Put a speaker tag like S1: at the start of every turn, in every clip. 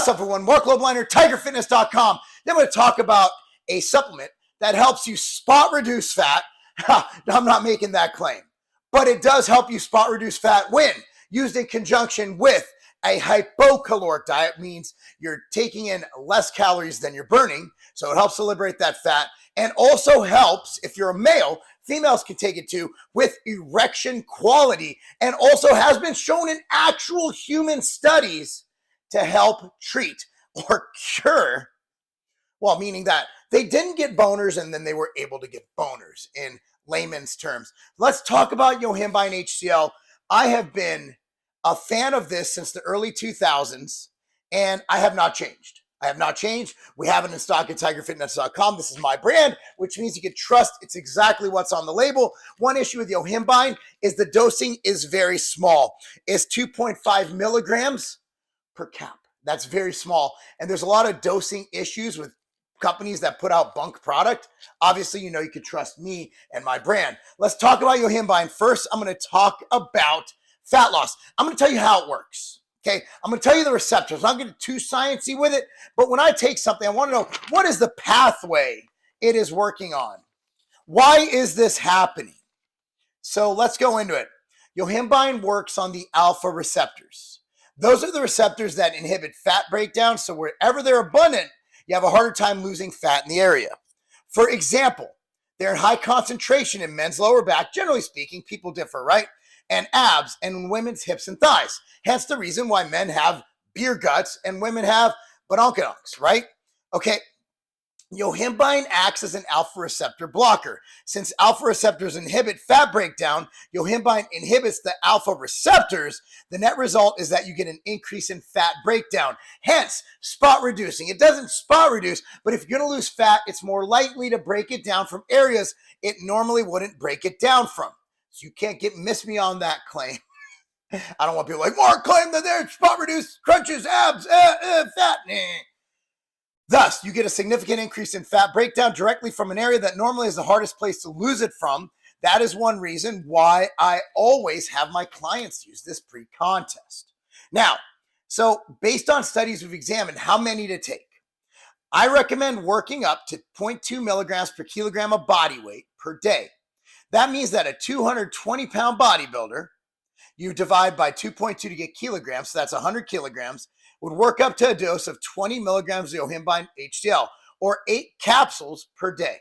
S1: What's up, everyone? Marc Lobliner, tigerfitness.com. Then I'm going to talk about a supplement that helps you spot reduce fat. I'm not making that claim, but it does help you spot reduce fat when used in conjunction with a hypocaloric diet. Means you're taking in less calories than you're burning, so it helps to liberate that fat, and also helps, if you're a male, females can take it too, with erection quality, and also has been shown in actual human studies to help treat or cure, well, meaning that they didn't get boners and then they were able to get boners in layman's terms. Let's talk about Yohimbine HCl. I have been a fan of this since the early 2000s, and I have not changed. We have it in stock at tigerfitness.com. This is my brand, which means you can trust it's exactly what's on the label. One issue with Yohimbine is the dosing is very small. It's 2.5 milligrams per cap. That's very small. And there's a lot of dosing issues with companies that put out bunk product. Obviously, you know you can trust me and my brand. Let's talk about Yohimbine. First, I'm going to talk about fat loss. I'm going to tell you how it works. Okay, I'm going to tell you the receptors. I'm not going to get too sciencey with it, but when I take something, I want to know what is the pathway it is working on. Why is this happening? So let's go into it. Yohimbine works on the alpha receptors. Those are the receptors that inhibit fat breakdown, so wherever they're abundant, you have a harder time losing fat in the area. For example, they're in high concentration in men's lower back, generally speaking, people differ, right? And abs, and in women's hips and thighs. Hence the reason why men have beer guts and women have badonkadonks, right? Okay, Yohimbine acts as an alpha receptor blocker. Since alpha receptors inhibit fat breakdown, Yohimbine inhibits the alpha receptors. The net result is that you get an increase in fat breakdown, hence spot reducing. It doesn't spot reduce, but if you're going to lose fat, it's more likely to break it down from areas it normally wouldn't break it down from. So you can't miss me on that claim. I don't want people like, Marc claimed that they're spot reduced, crunches, abs, fat. Thus, you get a significant increase in fat breakdown directly from an area that normally is the hardest place to lose it from. That is one reason why I always have my clients use this pre-contest. Now, so based on studies we've examined how many to take, I recommend working up to 0.2 milligrams per kilogram of body weight per day. That means that a 220-pound bodybuilder, you divide by 2.2 to get kilograms, so that's 100 kilograms, would work up to a dose of 20 milligrams of Yohimbine HCl, or 8 capsules per day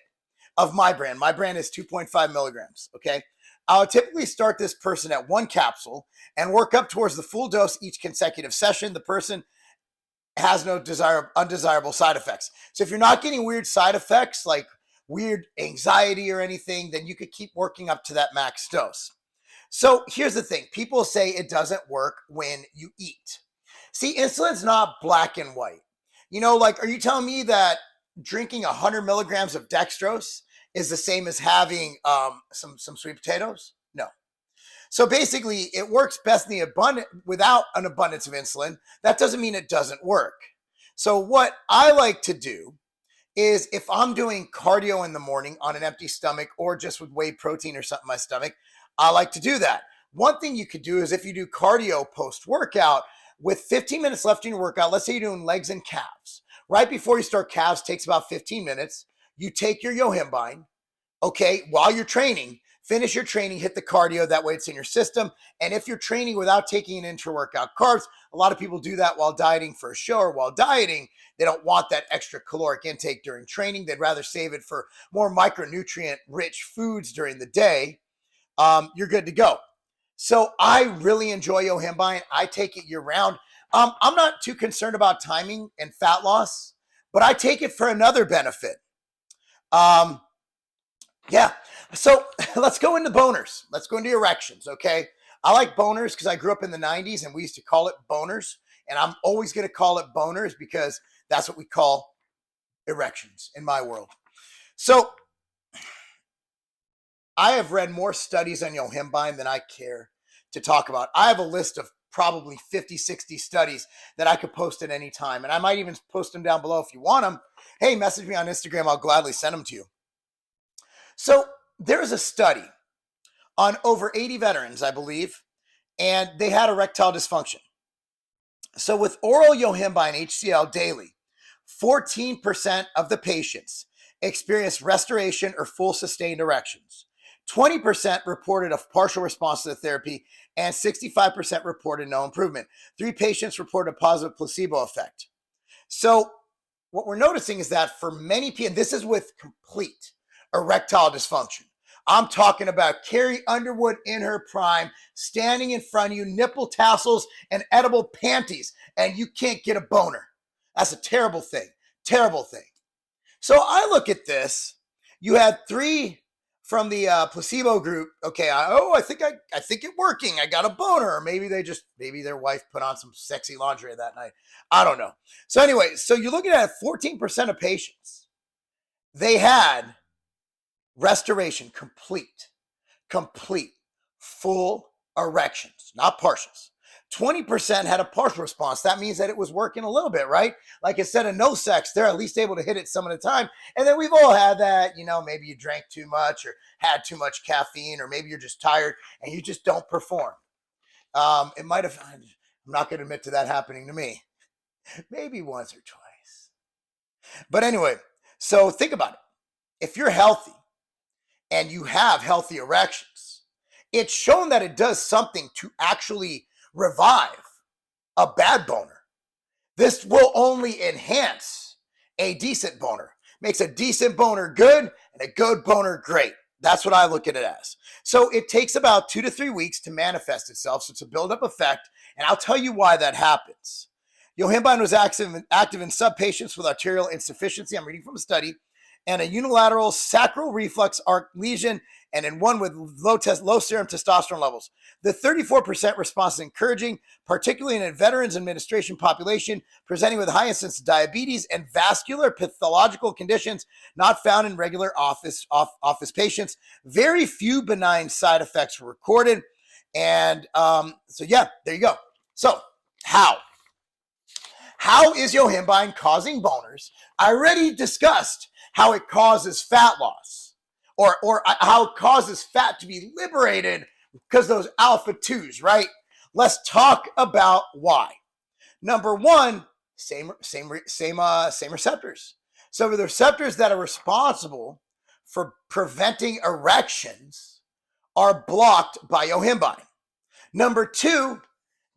S1: of my brand. My brand is 2.5 milligrams, okay? I would typically start this person at 1 capsule and work up towards the full dose each consecutive session. The person has no undesirable side effects. So if you're not getting weird side effects like weird anxiety or anything, then you could keep working up to that max dose. So here's the thing. People say it doesn't work when you eat. See, insulin's not black and white. You know, like, are you telling me that drinking 100 milligrams of dextrose is the same as having some sweet potatoes? No. So basically, it works best in the without an abundance of insulin. That doesn't mean it doesn't work. So what I like to do is if I'm doing cardio in the morning on an empty stomach or just with whey protein or something in my stomach, I like to do that. One thing you could do is if you do cardio post-workout, with 15 minutes left in your workout, let's say you're doing legs and calves. Right before you start calves, takes about 15 minutes. You take your Yohimbine, okay, while you're training, finish your training, hit the cardio, that way it's in your system. And if you're training without taking an intra-workout carbs, a lot of people do that while dieting for a show or while dieting. They don't want that extra caloric intake during training. They'd rather save it for more micronutrient-rich foods during the day. You're good to go. So I really enjoy Yohimbine. I take it year round. I'm not too concerned about timing and fat loss, but I take it for another benefit. Yeah. So let's go into boners. Let's go into erections, okay? I like boners because I grew up in the 90s and we used to call it boners. And I'm always going to call it boners because that's what we call erections in my world. So I have read more studies on Yohimbine than I care to talk about. I have a list of probably 50, 60 studies that I could post at any time. And I might even post them down below if you want them. Hey, message me on Instagram. I'll gladly send them to you. So there is a study on over 80 veterans, I believe, and they had erectile dysfunction. So with oral Yohimbine HCl daily, 14% of the patients experienced restoration or full sustained erections. 20% reported a partial response to the therapy, and 65% reported no improvement. 3 patients reported a positive placebo effect. So what we're noticing is that for many people, this is with complete erectile dysfunction. I'm talking about Carrie Underwood in her prime, standing in front of you, nipple tassels and edible panties, and you can't get a boner. That's a terrible thing. Terrible thing. So I look at this. You had 3 from the placebo group. Okay, I think it working. I got a boner. Or maybe their wife put on some sexy lingerie that night. I don't know. So anyway, so you're looking at 14% of patients. They had restoration, complete, full erections, not partials. 20% had a partial response. That means that it was working a little bit, right? Like instead of no sex, they're at least able to hit it some of the time. And then we've all had that, maybe you drank too much or had too much caffeine, or maybe you're just tired and you just don't perform. I'm not going to admit to that happening to me. Maybe once or twice. But anyway, so think about it. If you're healthy and you have healthy erections, it's shown that it does something to actually revive a bad boner. This will only enhance a decent boner. Makes a decent boner good and a good boner great. That's what I look at it as. So it takes about 2 to 3 weeks to manifest itself. So it's a build-up effect, and I'll tell you why that happens. Yohimbine was active in sub-patients with arterial insufficiency. I'm reading from a study. And a unilateral sacral reflux arc lesion, and in one with low serum testosterone levels. The 34% response is encouraging, particularly in a Veterans Administration population presenting with high incidence of diabetes and vascular pathological conditions not found in regular office patients. Very few benign side effects were recorded. And so yeah, there you go. So how is Yohimbine causing boners? I already discussed how it causes fat loss, or how it causes fat to be liberated because those alpha 2s, right? Let's talk about why. Number 1, same receptors. So the receptors that are responsible for preventing erections are blocked by Yohimbine. Number 2,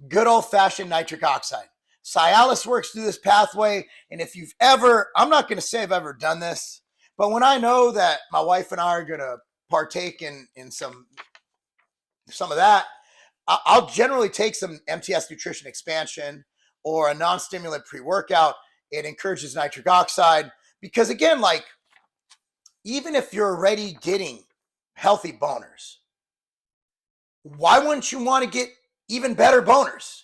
S1: good old-fashioned nitric oxide. Cialis works through this pathway, and if you've ever, I'm not going to say I've ever done this, but when I know that my wife and I are going to partake in some of that, I'll generally take some MTS Nutrition Expansion or a non-stimulant pre-workout. It encourages nitric oxide because, again, like, even if you're already getting healthy boners, why wouldn't you want to get even better boners?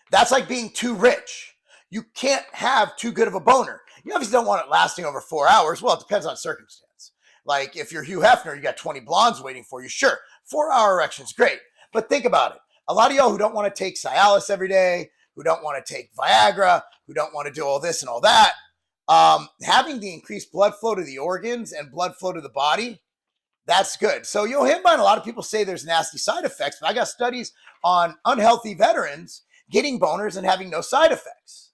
S1: That's like being too rich. You can't have too good of a boner. You obviously don't want it lasting over 4 hours. Well, it depends on circumstance. Like if you're Hugh Hefner, you got 20 blondes waiting for you. Sure, 4-hour erection's great. But think about it. A lot of y'all who don't want to take Cialis every day, who don't want to take Viagra, who don't want to do all this and all that, having the increased blood flow to the organs and blood flow to the body, that's good. So Yohimbine, a lot of people say there's nasty side effects, but I got studies on unhealthy veterans getting boners and having no side effects.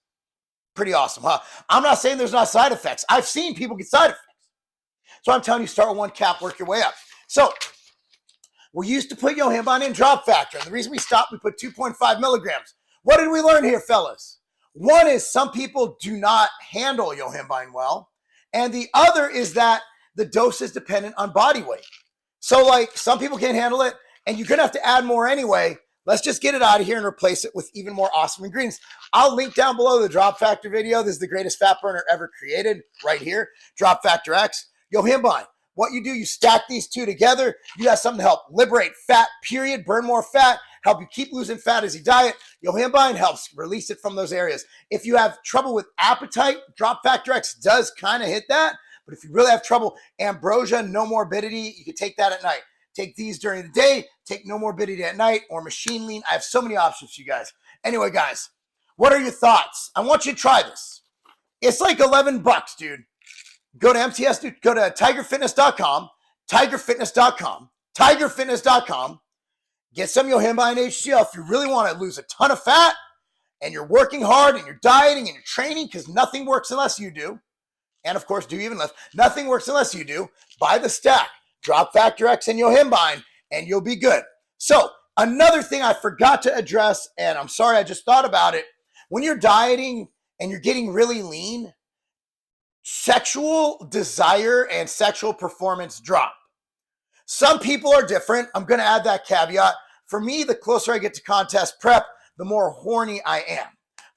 S1: Pretty awesome, huh? I'm not saying there's not side effects. I've seen people get side effects. So I'm telling you, start with 1 cap, work your way up. So we used to put Yohimbine in drop factor. And the reason we stopped, we put 2.5 milligrams. What did we learn here, fellas? One is some people do not handle Yohimbine well. And the other is that the dose is dependent on body weight. So like some people can't handle it and you're going to have to add more anyway. Let's just get it out of here and replace it with even more awesome ingredients. I'll link down below the Drop Factor video. This is the greatest fat burner ever created right here. Drop Factor X. Yohimbine. What you do, you stack these 2 together. You have something to help liberate fat, period, burn more fat, help you keep losing fat as you diet. Yohimbine helps release it from those areas. If you have trouble with appetite, Drop Factor X does kind of hit that. But if you really have trouble, ambrosia, no morbidity, you can take that at night. Take these during the day, take no morbidity at night, or machine lean. I have so many options for you guys. Anyway, guys, what are your thoughts? I want you to try this. It's like $11, dude. Go to tigerfitness.com, tigerfitness.com, get some Yohimbine HCl if you really want to lose a ton of fat and you're working hard and you're dieting and you're training, because nothing works unless you do, and of course do even less, nothing works unless you do, buy the stack, drop Factor X and Yohimbine, and you'll be good. So another thing I forgot to address, and I'm sorry, I just thought about it. When you're dieting and you're getting really lean, sexual desire and sexual performance drop. Some people are different. I'm going to add that caveat. For me, the closer I get to contest prep, the more horny I am.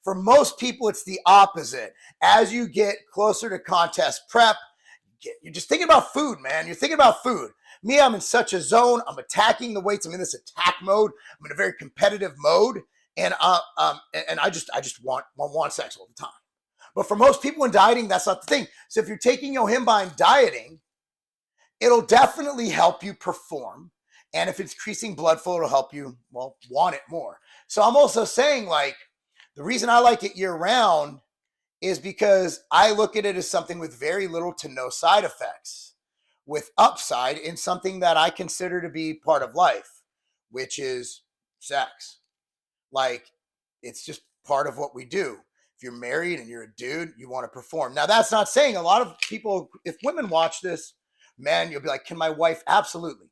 S1: For most people, it's the opposite. As you get closer to contest prep, you're just thinking about food, man. You're thinking about food. Me, I'm in such a zone. I'm attacking the weights. I'm in this attack mode. I'm in a very competitive mode, and I just want sex all the time. But for most people in dieting, that's not the thing. So if you're taking Yohimbine dieting, it'll definitely help you perform. And if it's increasing blood flow, it'll help you, well, want it more. So I'm also saying, like, the reason I like it year round is because I look at it as something with very little to no side effects, with upside in something that I consider to be part of life, which is sex. Like, it's just part of what we do. If you're married and you're a dude, you want to perform. Now, that's not saying a lot of people, if women watch this, man, you'll be like, can my wife? Absolutely.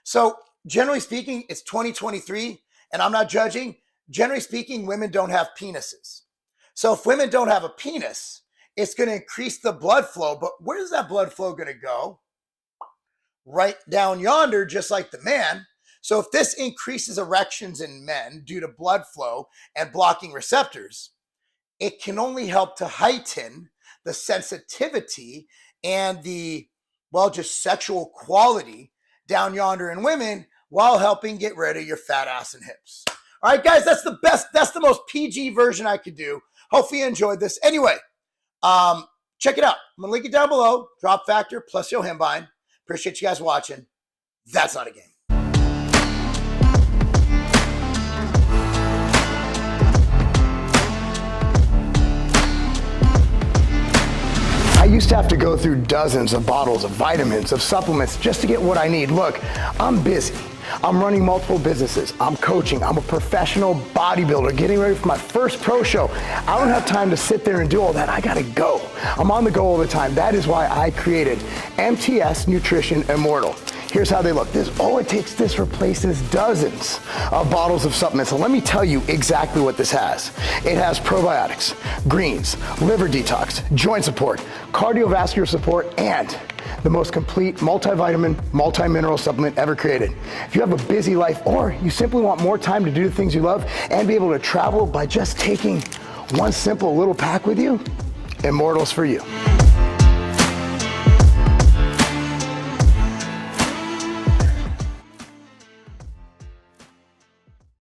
S1: So generally speaking, it's 2023, and I'm not judging. Generally speaking, women don't have penises. So if women don't have a penis, it's going to increase the blood flow. But where's that blood flow going to go? Right down yonder, just like the man. So if this increases erections in men due to blood flow and blocking receptors, it can only help to heighten the sensitivity and the, well, just sexual quality down yonder in women, while helping get rid of your fat ass and hips. All right, guys, that's the best, that's the most PG version I could do. Hopefully you enjoyed this. Anyway, check it out. I'm gonna link it down below. Drop Factor plus Yohimbine. Appreciate you guys watching. That's not a game. I used to have to go through dozens of bottles of vitamins, of supplements, just to get what I need. Look, I'm busy. I'm running multiple businesses. I'm coaching. I'm a professional bodybuilder getting ready for my first pro show. I don't have time to sit there and do all that. I gotta go. I'm on the go all the time. That is why I created MTS Nutrition Immortal. Here's how they look. This replaces dozens of bottles of supplements. So let me tell you exactly what this has. It has probiotics, greens, liver detox, joint support, cardiovascular support, and the most complete multivitamin, multi-mineral supplement ever created. If you have a busy life, or you simply want more time to do the things you love and be able to travel by just taking one simple little pack with you, Immortal's for you.